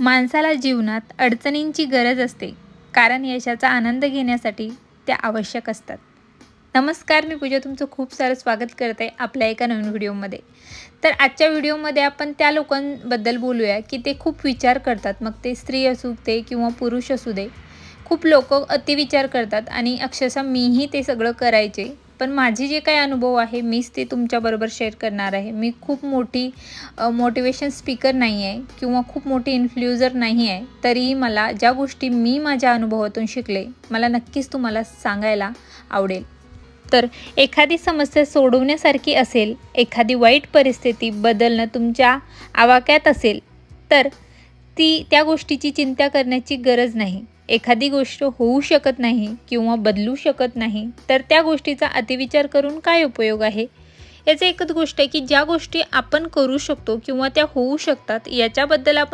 माणसाला जीवनात अडचणींची गरज असते, कारण यशाचा आनंद घेण्यासाठी त्या आवश्यक असतात. नमस्कार, मी पूजा तुमचं खूप सारं स्वागत करते आपल्या एका नवीन व्हिडिओमध्ये. तर आजच्या व्हिडिओमध्ये आपण त्या लोकांबद्दल बोलूया की ते खूप विचार करतात. मग ते स्त्री असू दे किंवा पुरुष असू दे, खूप लोक अतिविचार करतात आणि अक्षरशः मीही ते सगळं करायचे. पण माझे जे काही अनुभव आहे मीच ते तुमच्याबरोबर शेअर करणार आहे. मी खूप मोठी मोटिवेशन स्पीकर नाही आहे किंवा खूप मोठी इन्फ्लुएन्सर नाही आहे, तरीही मला ज्या गोष्टी मी माझ्या अनुभवातून शिकले मला नक्कीच तुम्हाला सांगायला आवडेल. तर एखादी समस्या सोडवण्यासारखी असेल, एखादी वाईट परिस्थिती बदलणं तुमच्या आवाक्यात असेल, तर त्या गोष्टीची चिंता करण्याची गरज नाही. एखादी गोष्ट होऊ शकत नाही किंवा बदलू शकत नाही, तर त्या गोष्टीचा अतिविचार करून काय उपयोग आहे. याचं एकच गोष्ट आहे की ज्या गोष्टी आपण करू शकतो किंवा त्या होऊ शकतात याच्याबद्दल आपण